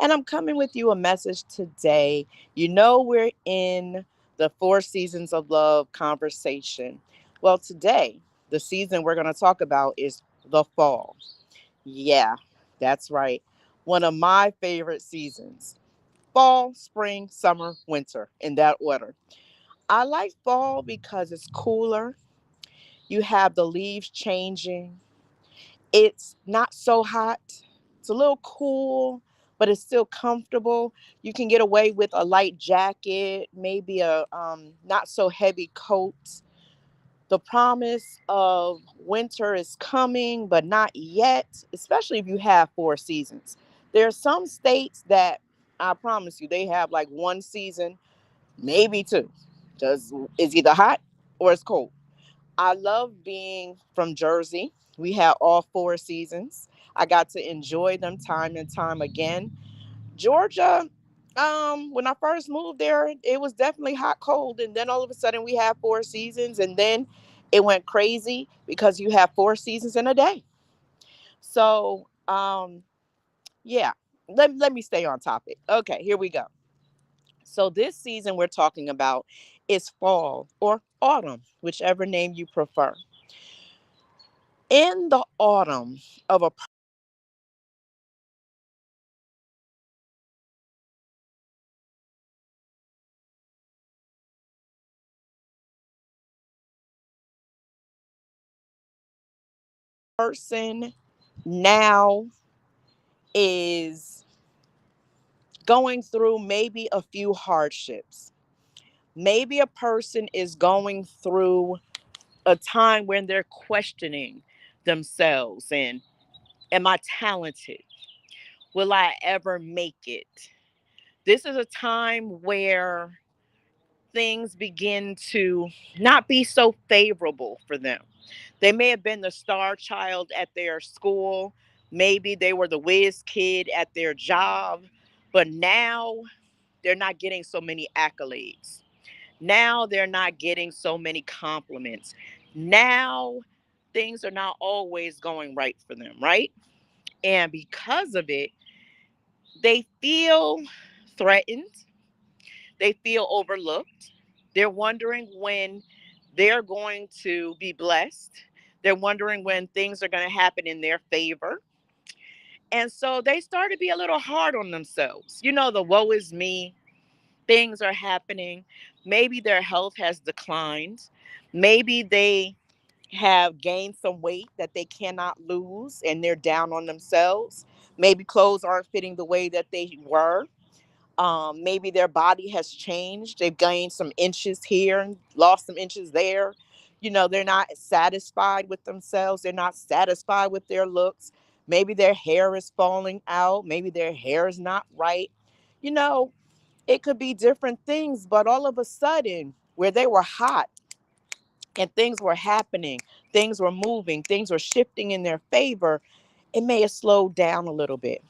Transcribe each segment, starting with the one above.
And I'm coming with you a message today. We're in the four seasons of love conversation. Well, today, the season we're going to talk about is the fall. Yeah, that's right. One of my favorite seasons: fall, spring, summer, winter, in that order. I like fall because it's cooler. You have the leaves changing. It's not so hot. It's a little cool, but it's still comfortable. You can get away with a light jacket, maybe a not so heavy coat. The promise of winter is coming, but not yet, especially if you have four seasons. There are some states that I promise you they have like one season, maybe two. Just it's either hot or it's cold. I love being from Jersey. We have all four seasons. I got to enjoy them time and time again. Georgia, when I first moved there, it was definitely hot, cold, and then all of a sudden we have four seasons, and then it went crazy because you have four seasons in a day. So, yeah, let me stay on topic. Okay, here we go. So this season we're talking about is fall or autumn, whichever name you prefer. In the autumn of a person now is going through maybe a few hardships. Maybe a person is going through a time when they're questioning themselves and am I talented? Will I ever make it? This is a time where things begin to not be so favorable for them. They may have been the star child at their school. Maybe they were the whiz kid at their job. But now they're not getting so many accolades. Now they're not getting so many compliments. Now things are not always going right for them, right? And because of it, they feel threatened. They feel overlooked. They're wondering when they're going to be blessed. They're wondering when things are going to happen in their favor. And so they start to be a little hard on themselves. The woe is me, things are happening. Maybe their health has declined. Maybe they have gained some weight that they cannot lose and they're down on themselves. Maybe clothes aren't fitting the way that they were. Maybe their body has changed. They've gained some inches here and lost some inches there. They're not satisfied with themselves. They're not satisfied with their looks. Maybe their hair is falling out. Maybe their hair is not right. You know, it could be different things, but all of a sudden, where they were hot and things were happening, things were moving, things were shifting in their favor, it may have slowed down a little bit.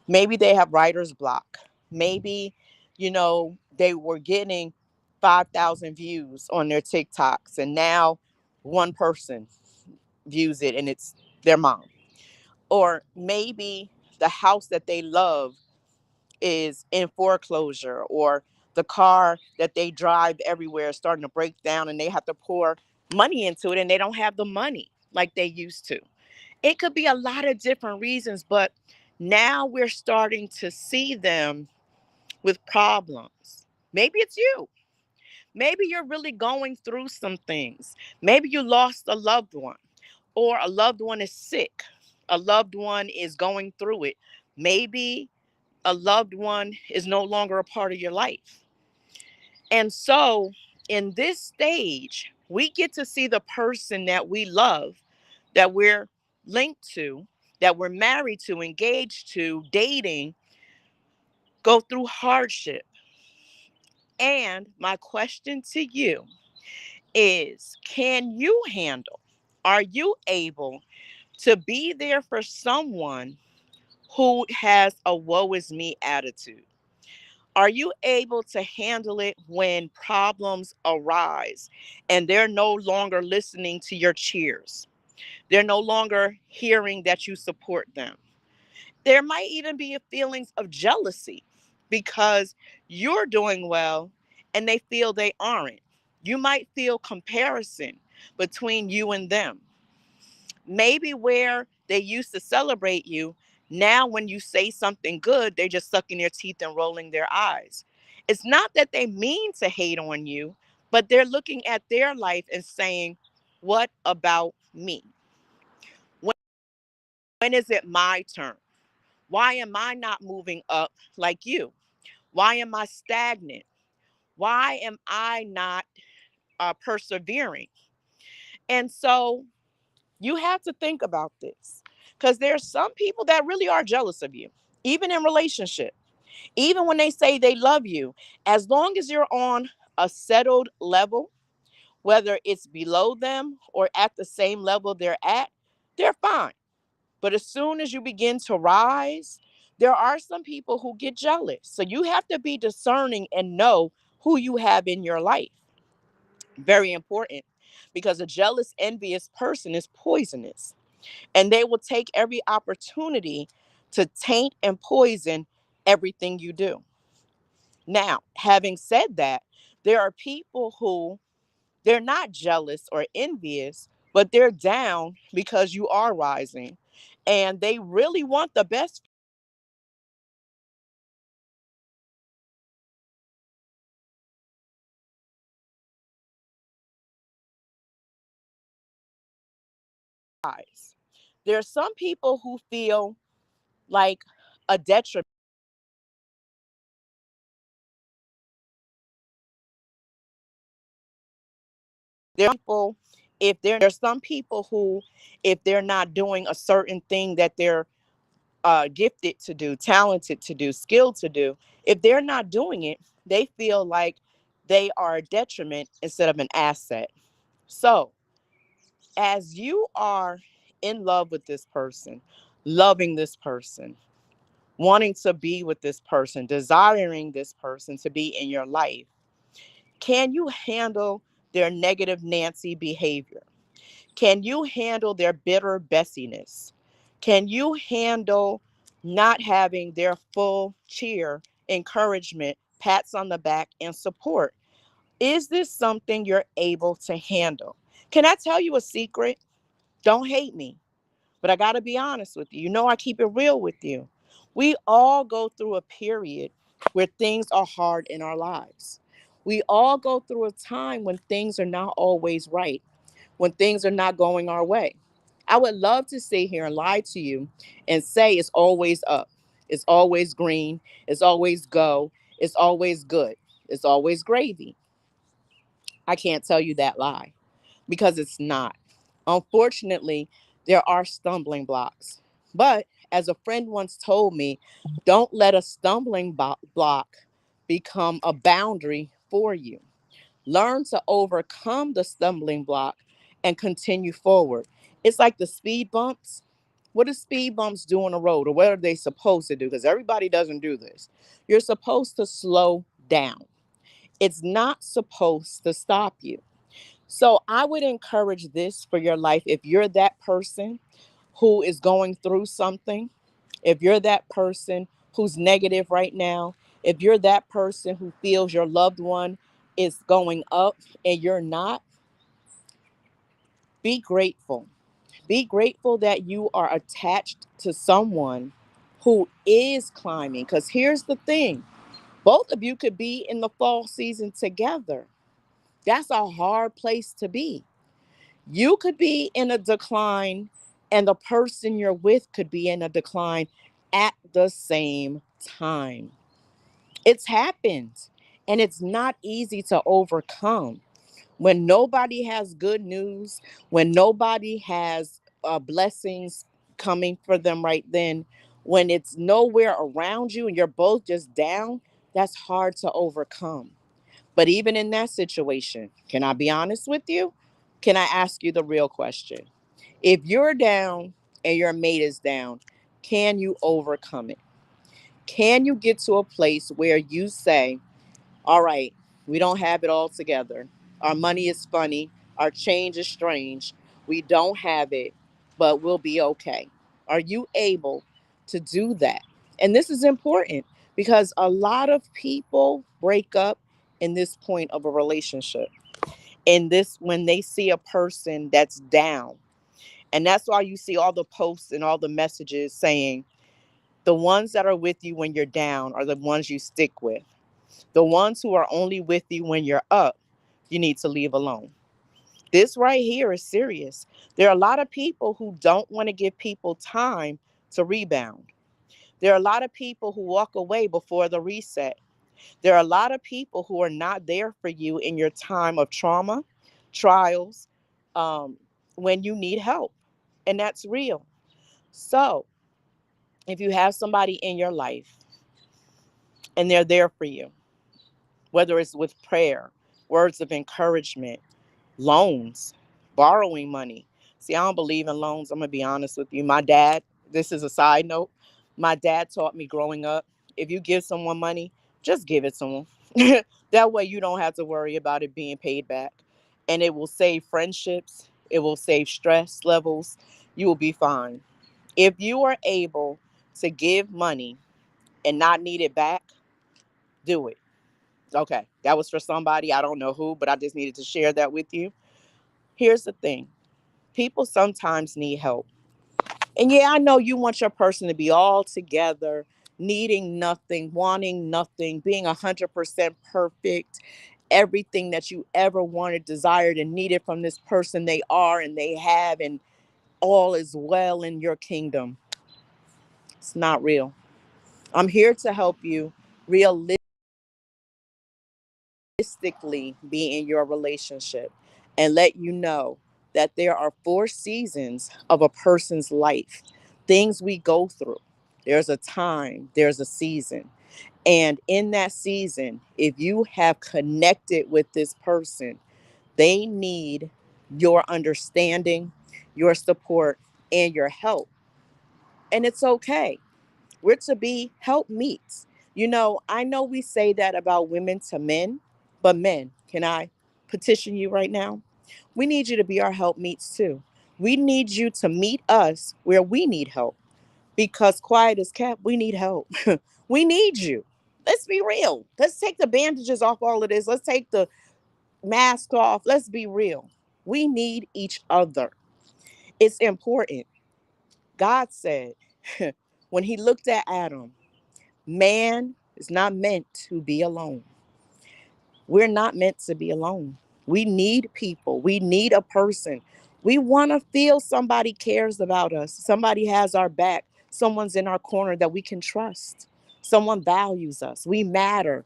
Maybe they have writer's block. Maybe, they were getting 5,000 views on their TikToks, and now one person views it and it's their mom. Or maybe the house that they love is in foreclosure, or the car that they drive everywhere is starting to break down and they have to pour money into it and they don't have the money like they used to. It could be a lot of different reasons, but now we're starting to see them with problems. Maybe it's you. Maybe you're really going through some things. Maybe you lost a loved one, or a loved one is sick. A loved one is going through it. Maybe a loved one is no longer a part of your life. And so, in this stage, we get to see the person that we love, that we're linked to, that we're married to, engaged to, dating, go through hardship. And my question to you is, can you handle, are you able to be there for someone who has a woe is me attitude? Are you able to handle it when problems arise and they're no longer listening to your cheers? They're no longer hearing that you support them. There might even be feelings of jealousy because you're doing well and they feel they aren't. You might feel comparison between you and them. Maybe where they used to celebrate you, now when you say something good, they're just sucking their teeth and rolling their eyes. It's not that they mean to hate on you, but they're looking at their life and saying, what about me? When is it my turn? Why am I not moving up like you? Why am I stagnant? Why am I not persevering? And so you have to think about this because there's some people that really are jealous of you, even in relationship, even when they say they love you, as long as you're on a settled level, whether it's below them or at the same level they're fine. But as soon as you begin to rise, there are some people who get jealous. So you have to be discerning and know who you have in your life. Very important because a jealous, envious person is poisonous and they will take every opportunity to taint and poison everything you do. Now, having said that, there are people who they're not jealous or envious, but they're down because you are rising and they really want the best rise. There are some people who feel like a detriment. There are people, if there's some people who, if they're not doing a certain thing that they're gifted to do, talented to do, skilled to do, if they're not doing it, they feel like they are a detriment instead of an asset. So, as you are in love with this person, loving this person, wanting to be with this person, desiring this person to be in your life, can you handle their negative Nancy behavior? Can you handle their bitter Bessiness? Can you handle not having their full cheer, encouragement, pats on the back, and support? Is this something you're able to handle? Can I tell you a secret? Don't hate me, but I got to be honest with you. You know, I keep it real with you. We all go through a period where things are hard in our lives. We all go through a time when things are not always right, when things are not going our way. I would love to sit here and lie to you and say it's always up, it's always green, it's always go, it's always good, it's always gravy. I can't tell you that lie because it's not. Unfortunately, there are stumbling blocks. But as a friend once told me, don't let a block become a boundary for you. Learn to overcome the stumbling block and continue forward. It's like the speed bumps. What do speed bumps do on the road, or what are they supposed to do? Because everybody doesn't do this. You're supposed to slow down, it's not supposed to stop you. So I would encourage this for your life. If you're that person who is going through something, if you're that person who's negative right now, if you're that person who feels your loved one is going up and you're not, be grateful. Be grateful that you are attached to someone who is climbing. Because here's the thing, both of you could be in the fall season together. That's a hard place to be. You could be in a decline, and the person you're with could be in a decline at the same time. It's happened, and it's not easy to overcome. When nobody has good news, when nobody has blessings coming for them right then, when it's nowhere around you and you're both just down, that's hard to overcome. But even in that situation, can I be honest with you? Can I ask you the real question? If you're down and your mate is down, can you overcome it? Can you get to a place where you say, all right, we don't have it all together. Our money is funny. Our change is strange. We don't have it, but we'll be okay. Are you able to do that. And this is important because a lot of people break up in this point of a relationship. In this, when they see a person that's down. And that's why you see all the posts and all the messages saying the ones that are with you when you're down are the ones you stick with. The ones who are only with you when you're up, you need to leave alone. This right here is serious. There are a lot of people who don't want to give people time to rebound. There are a lot of people who walk away before the reset. There are a lot of people who are not there for you in your time of trauma, trials, um, when you need help. And that's real. So if you have somebody in your life and they're there for you, whether it's with prayer, words of encouragement, loans, borrowing money. See, I don't believe in loans. I'm going to be honest with you. My dad, this is a side note. My dad taught me growing up, if you give someone money, just give it to them. That way you don't have to worry about it being paid back. And it will save friendships. It will save stress levels. You will be fine. If you are able to give money and not need it back, do it. Okay, that was for somebody. I don't know who, but I just needed to share that with you. Here's the thing. People sometimes need help. And yeah, I know you want your person to be all together, needing nothing, wanting nothing, being 100% perfect. Everything that you ever wanted, desired, and needed from this person, they are and they have, and all is well in your kingdom. It's not real. I'm here to help you realistically be in your relationship and let you know that there are 4 seasons of a person's life, things we go through. There's a time, there's a season. And in that season, if you have connected with this person, they need your understanding, your support, and your help. And it's okay. We're to be help meets. I know we say that about women to men, but men, can I petition you right now? We need you to be our help meets too. We need you to meet us where we need help because quiet as kept, we need help. We need you. Let's be real. Let's take the bandages off all of this. Let's take the mask off. Let's be real. We need each other. It's important. God said when he looked at Adam, man is not meant to be alone. We're not meant to be alone. We need people. We need a person. We want to feel somebody cares about us. Somebody has our back. Someone's in our corner that we can trust. Someone values us. We matter.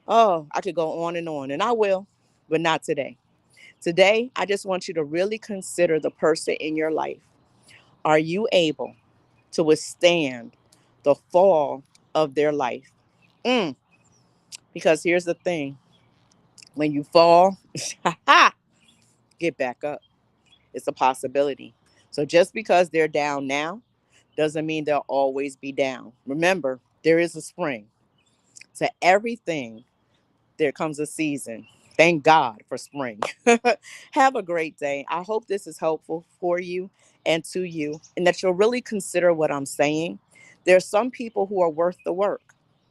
Oh, I could go on, and I will, but not today. Today, I just want you to really consider the person in your life. Are you able to withstand the fall of their life? Mm, because here's the thing, when you fall, get back up. It's a possibility. So just because they're down now doesn't mean they'll always be down. Remember, there is a spring to everything. There comes a season. Thank God for spring. Have a great day. I hope this is helpful for you and to you, and that you'll really consider what I'm saying. There's some people who are worth the work.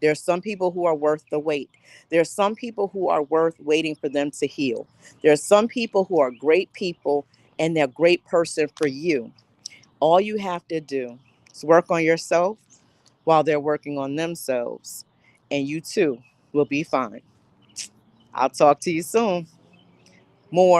There's some people who are worth the wait. There's some people who are worth waiting for them to heal. There's some people who are great people and they're a great person for you. All you have to do is work on yourself while they're working on themselves, and you too will be fine. I'll talk to you soon. More